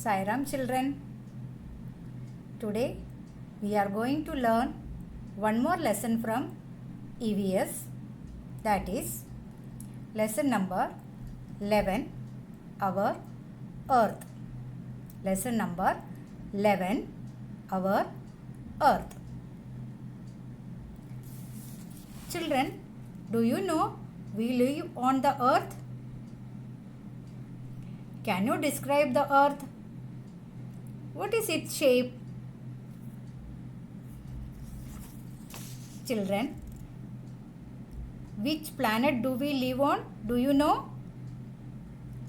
Sairam children. Today we are going to learn one more lesson from EVS, that is lesson number 11, our earth. Lesson number 11, our earth. Children, do you know we live on the earth? Can you describe the earth? What is its shape? Children, which planet do we live on? Do you know?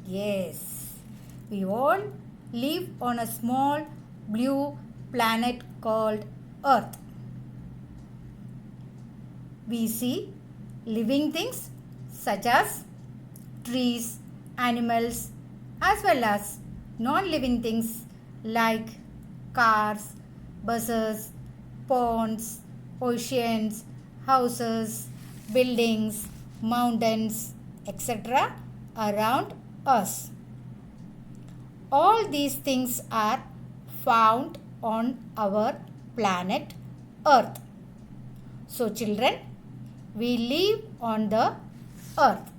Yes, we all live on a small blue planet called Earth. We see living things such as trees, animals, as well as non-living things like cars, buses, ponds, oceans, houses, buildings, mountains, etc. around us. All these things are found on our planet Earth. So children, we live on the earth.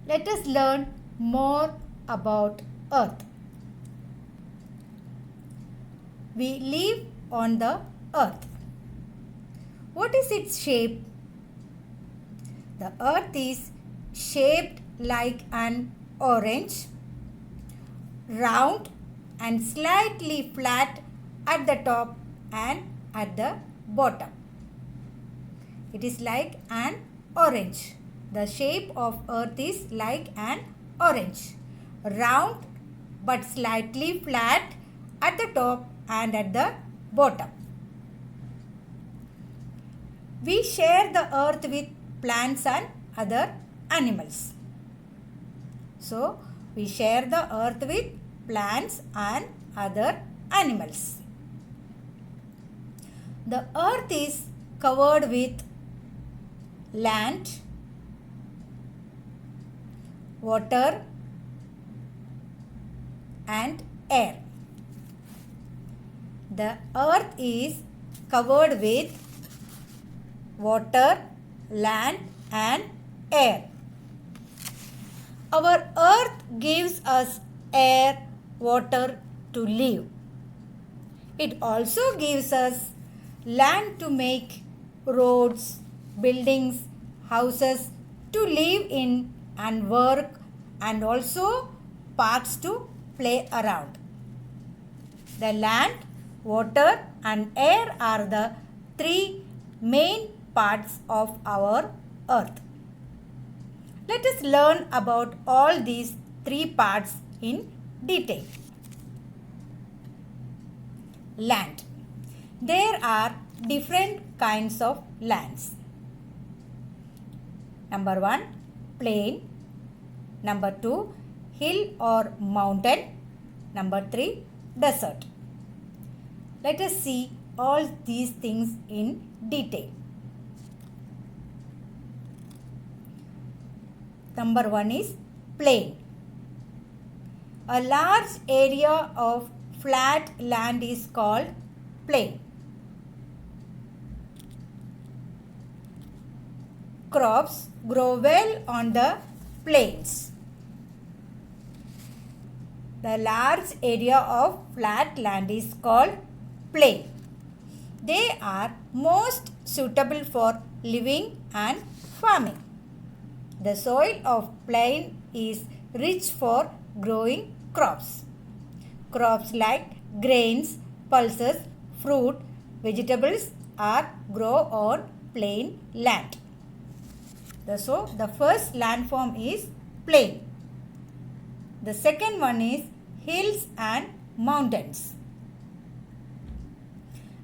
Let us learn more about earth. We live on the earth. What is its shape? The earth is shaped like an orange, round and slightly flat at the top and at the bottom. It is like an orange. The shape of earth is like an orange, round but slightly flat at the top and at the bottom. We share the earth with plants and other animals. So, we share the earth with plants and other animals. The earth is covered with land, water and air. The earth is covered with water, land and air. Our earth gives us air, water to live. It also gives us land to make roads, buildings, houses to live in and work, and also parks to play around. The land, water and air are the three main parts of our earth. Let us learn about all these three parts in detail. Land. There are different kinds of lands. Number 1, plain. Number 2, hill or mountain. Number 3, desert. Let us see all these things in detail. Number 1 is plain. A large area of flat land is called plain. Crops grow well on the plains. The large area of flat land is called plain. They are most suitable for living and farming. The soil of plain is rich for growing crops. Crops like grains, pulses, fruit, vegetables are grown on plain land. So, the first landform is plain. The second one is hills and mountains.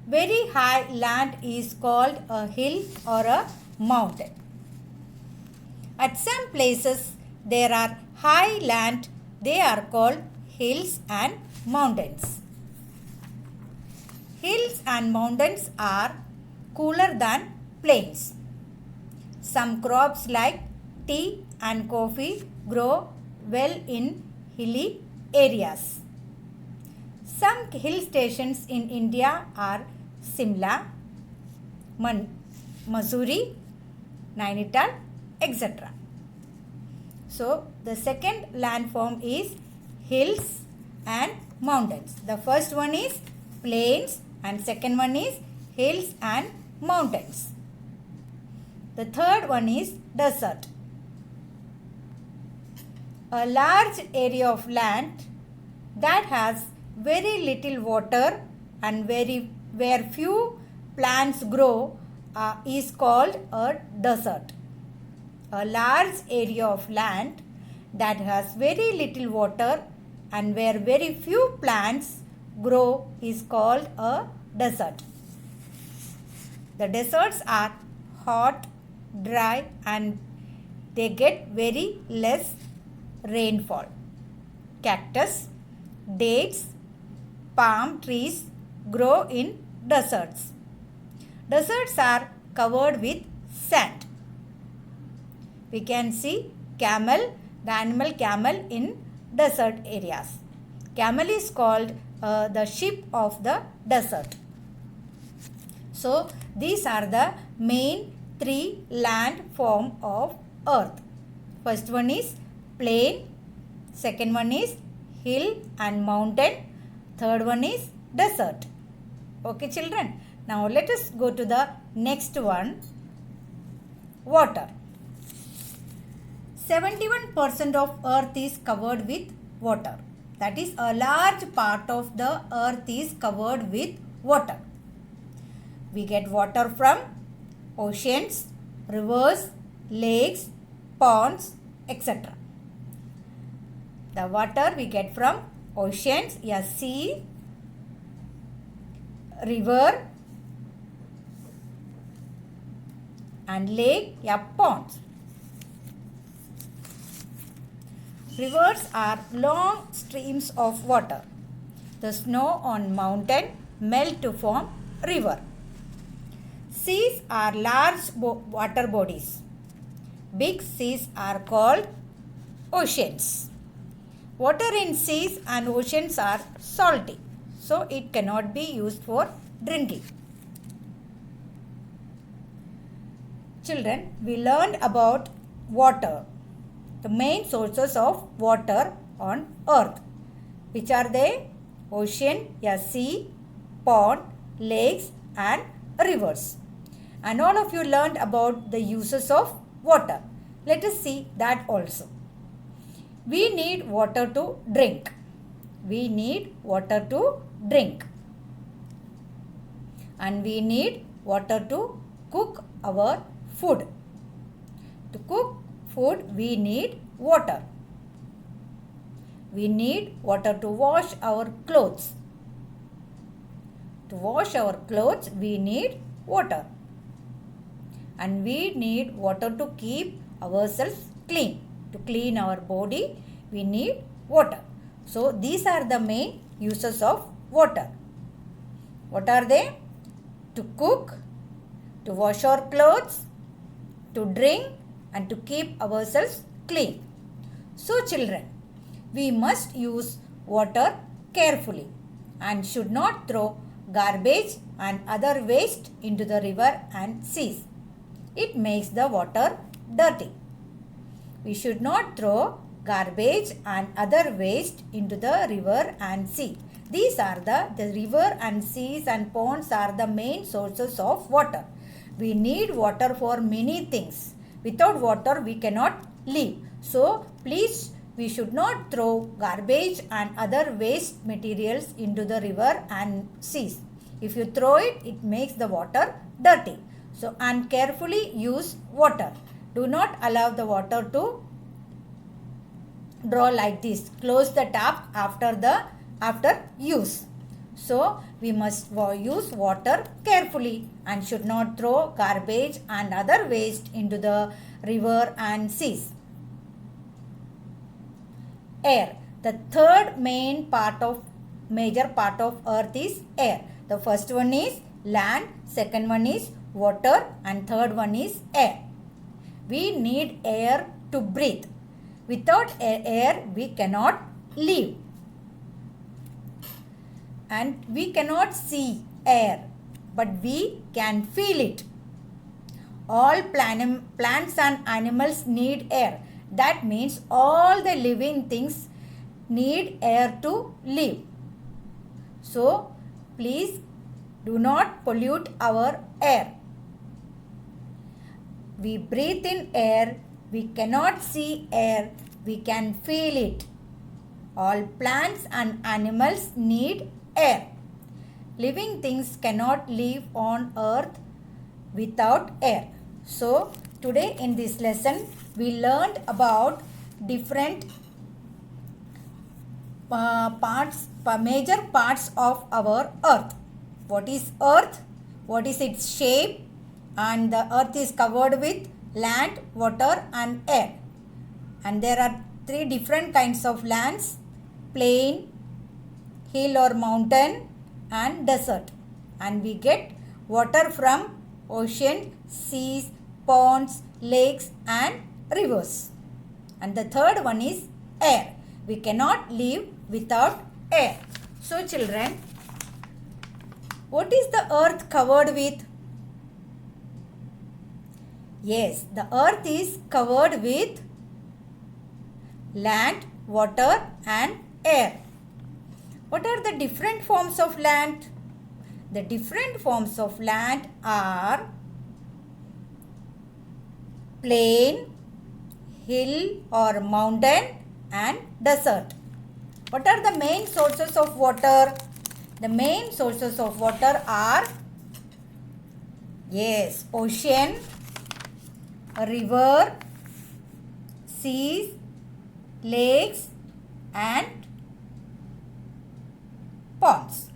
Very high land is called a hill or a mountain. At some places there are high land, they are called hills and mountains. Hills and mountains are cooler than plains. Some crops like tea and coffee grow well in hilly areas. Some hill stations in India are Simla, Mussoorie, Nainital, etc. So, the second landform is hills and mountains. The first one is plains and second one is hills and mountains. The third one is desert. A large area of land that has very little water and where few plants grow is called a desert. A large area of land that has very little water and where very few plants grow is called a desert. The deserts are hot, dry and they get very less rainfall. Cactus, dates, palm trees grow in deserts. Deserts are covered with sand. We can see camel, the animal camel in desert areas. Camel is called the sheep of the desert. So, these are the main three land form of earth. First one is plain, second one is hill and mountain, third one is desert. Okay children, now let us go to the next one, water. 71% of earth is covered with water. That is, a large part of the earth is covered with water. We get water from oceans, rivers, lakes, ponds, etc. The water we get from oceans, a sea, river and lake, a ponds. Rivers are long streams of water. The snow on mountain melt to form river. Seas are large water bodies. Big seas are called oceans. Water in seas and oceans are salty, so it cannot be used for drinking. Children, we learned about water, the main sources of water on earth. Which are they? Ocean, a sea, pond, lakes and rivers. And all of you learned about the uses of water. Let us see that also. We need water to drink. We need water to drink. And we need water to cook our food. To cook food, we need water. We need water to wash our clothes. To wash our clothes, we need water. And we need water to keep ourselves clean. To clean our body, we need water. So, these are the main uses of water. What are they? To cook, to wash our clothes, to drink and to keep ourselves clean. So, children, we must use water carefully and should not throw garbage and other waste into the river and seas. It makes the water dirty. We should not throw garbage and other waste into the river and sea. These are the river and seas and ponds are the main sources of water. We need water for many things. Without water, we cannot live. So, please, we should not throw garbage and other waste materials into the river and seas. If you throw it, it makes the water dirty. So, and carefully use water. Do not allow the water to draw like this. Close the tap after use. So, we must use water carefully and should not throw garbage and other waste into the river and seas. Air. The third major part of earth is air. The first one is land, second one is water and third one is air. We need air to breathe. Without air, we cannot live. and we cannot see air, but we can feel it. All plants and animals need air. That means all the living things need air to live. So, please do not pollute our air. We breathe in air. We cannot see air. We can feel it. All plants and animals need air. Living things cannot live on earth without air. So, today in this lesson, we learned about different major parts of our earth. What is earth? What is its shape? And the earth is covered with land, water and air. And there are three different kinds of lands: plain, hill or mountain and desert. And we get water from ocean, seas, ponds, lakes and rivers. And the third one is air. We cannot live without air. So children, what is the earth covered with? Yes, the earth is covered with land, water and air. What are the different forms of land? The different forms of land are plain, hill or mountain and desert. What are the main sources of water? The main sources of water are, yes, ocean, river, seas, lakes and ponds.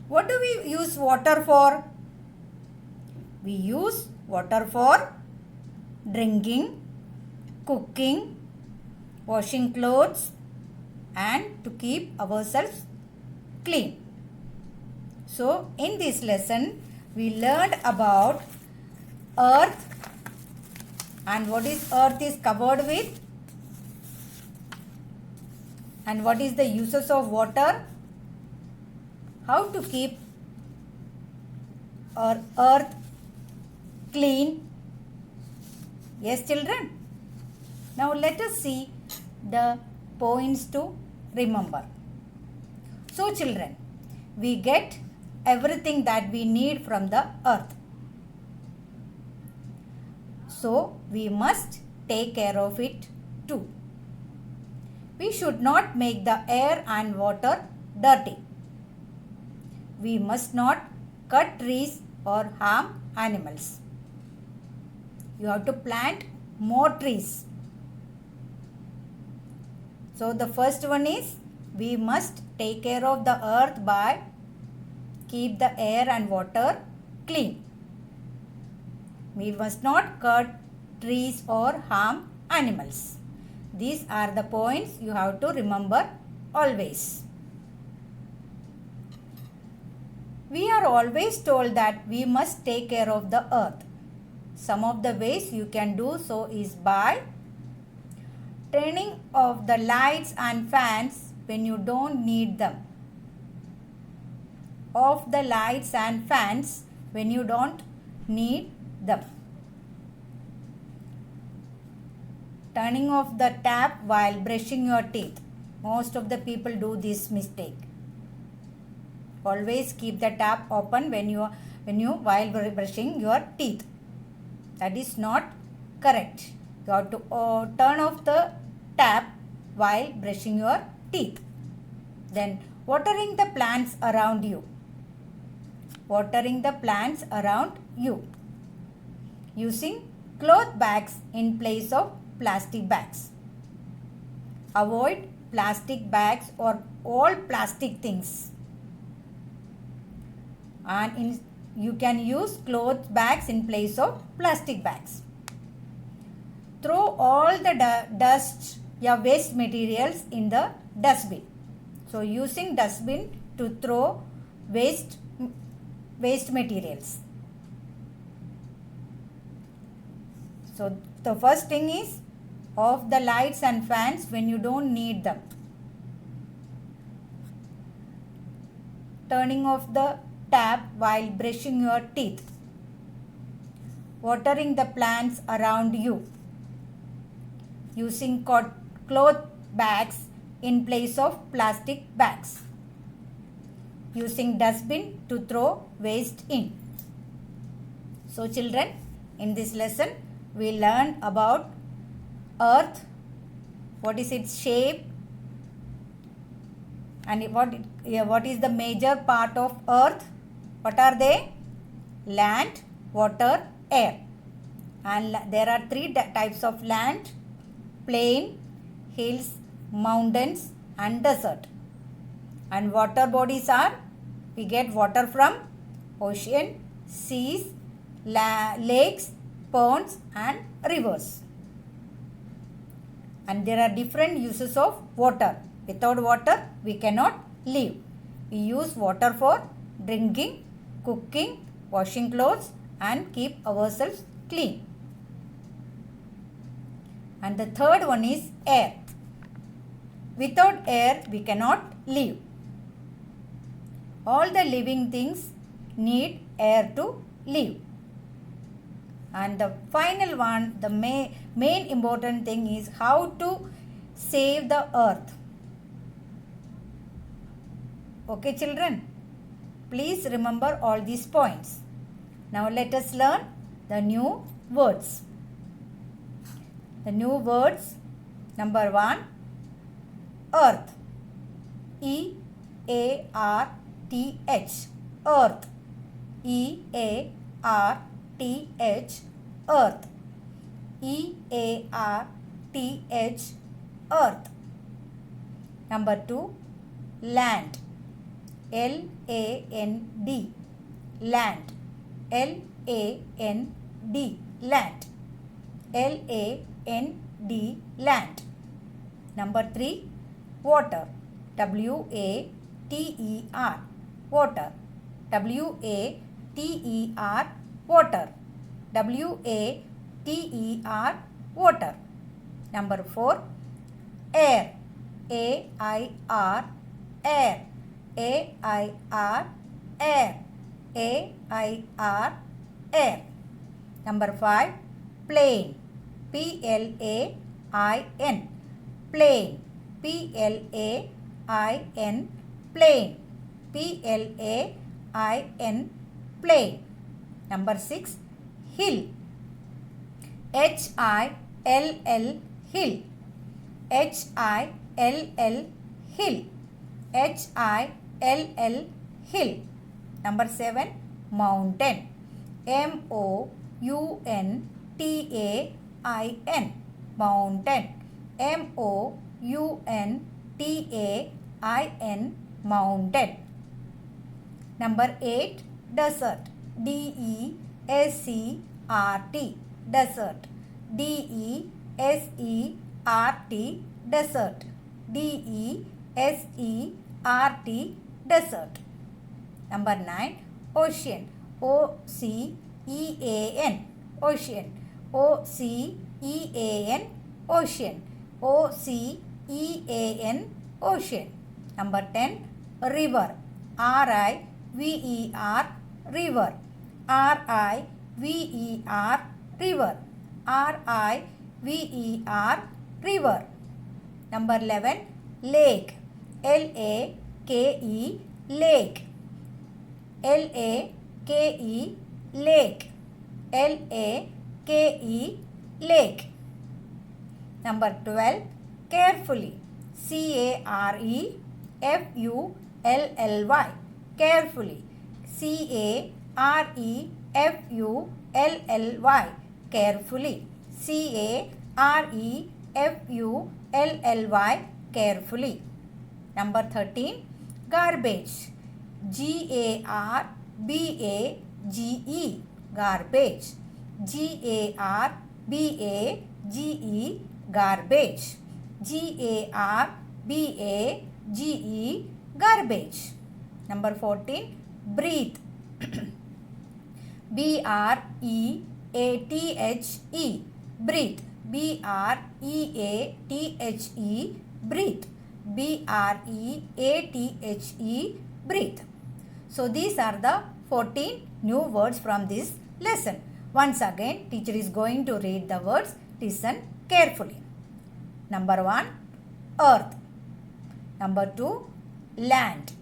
What do we use water for? We use water for drinking, cooking, washing clothes and to keep ourselves clean. So, in this lesson, we learned about earth and what is earth is covered with and what is the uses of water, how to keep our earth clean. Yes, children. Now let us see the points to remember. So children, we get everything that we need from the earth. So we must take care of it too. We should not make the air and water dirty. We must not cut trees or harm animals. You have to plant more trees. So the first one is, we must take care of the earth by keep the air and water clean. We must not cut trees or harm animals. These are the points you have to remember always. We are always told that we must take care of the earth. Some of the ways you can do so is by turning off the lights and fans when you don't need them. Off the lights and fans when you don't need them. Turning off the tap while brushing your teeth. Most of the people do this mistake. Always keep the tap open when you while brushing your teeth. That is not correct. You have to turn off the tap while brushing your teeth. Then watering the plants around you. Watering the plants around you. Using cloth bags in place of plastic bags. Avoid plastic bags or all plastic things. And you can use cloth bags in place of plastic bags. Throw all the dust, your waste materials in the dustbin. So using dustbin to throw waste materials. So the first thing is off the lights and fans when you don't need them. turning off the tap while brushing your teeth, watering the plants around you, using cloth bags in place of plastic bags, using dustbin to throw waste in. So children, in this lesson we learned about earth, what is its shape, and what is the major part of earth. What are they? Land, water, air. And there are three types of land: plain, hills, mountains and desert. And water bodies are, we get water from ocean, seas, lakes, ponds and rivers. And there are different uses of water. Without water, we cannot live. We use water for drinking, cooking, washing clothes and keep ourselves clean. And the third one is air. Without air, we cannot live. All the living things need air to live. And the final one, the main important thing is how to save the earth. Okay children, please remember all these points. Now let us learn the new words. The new words, number 1, earth. E-A-R-T-H, earth. E-A-R-T-H, earth. E-A-R-T-H, earth. Number 2, land. L-A-N-D, land. L-A-N-D, land. L-A-N-D, land. Number 3, water. W-A-T-E-R, water. W-A-T-E-R, water. W-A-T-E-R, water. Number 4, air. A-I-R, air. A-I-R, air. A-I-R, air. Number 5, plain. P-L-A-I-N, plain. P-L-A-I-N, plain. P-L-A-I-N, plain. Number 6, hill. H-I-L-L, hill. H-I-L-L, hill. H-I-L-L, hill. Number 7, mountain. M-O-U-N-T-A-I-N, mountain. M-O-U-N-T-A-I-N, mountain. Number 8, desert. D-E-S-E-R-T, desert. D-E-S-E-R-T, desert. D-E-S-E-R-T, desert. Number 9, ocean. O-C-E-A-N, ocean. O-C-E-A-N, ocean. O-C-E-A-N, ocean. Number 10, river. R-I-V-E-R, river. R-I-V-E-R, river. R-I-V-E-R, river. Number 11, lake. L-A-K-E, lake. L-A-K-E, lake. L-A-K-E, lake. Number 12, carefully. C-A-R-E-F-U-L-L-Y, carefully. C-A-R-E-F-U-L-L-Y, carefully. C-A-R-E-F-U-L-L-Y, carefully. Number 13, garbage. G-A-R-B-A-G-E, garbage. G-A-R-B-A-G-E, garbage. G-A-R-B-A-G-E, garbage. Number 14, breathe. B-R-E-A-T-H-E, breathe. B-R-E-A-T-H-E, breathe. B-R-E-A-T-H-E, breathe. So these are the 14 new words from this lesson. Once again, teacher is going to read the words. Listen carefully. Number 1, earth. Number 2, land.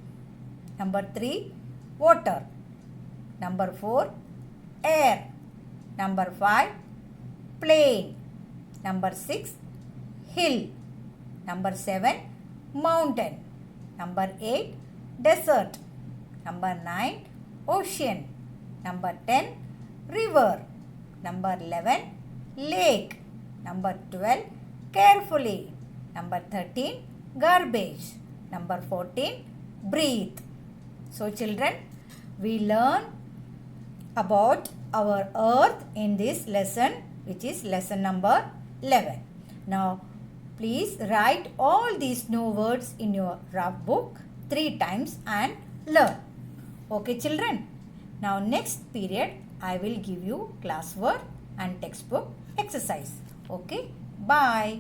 Number 3, water. Number 4, air. Number 5, plain. Number 6, hill. Number 7, mountain. Number 8, desert. Number 9, ocean. Number 10, river. Number 11, lake. Number 12, carefully. Number 13, garbage. Number 14, breathe. So children, we learn about our earth in this lesson, which is lesson number 11. Now, please write all these new words in your rough book 3 times and learn. Okay children. Now next period I will give you classwork and textbook exercise. Okay. Bye.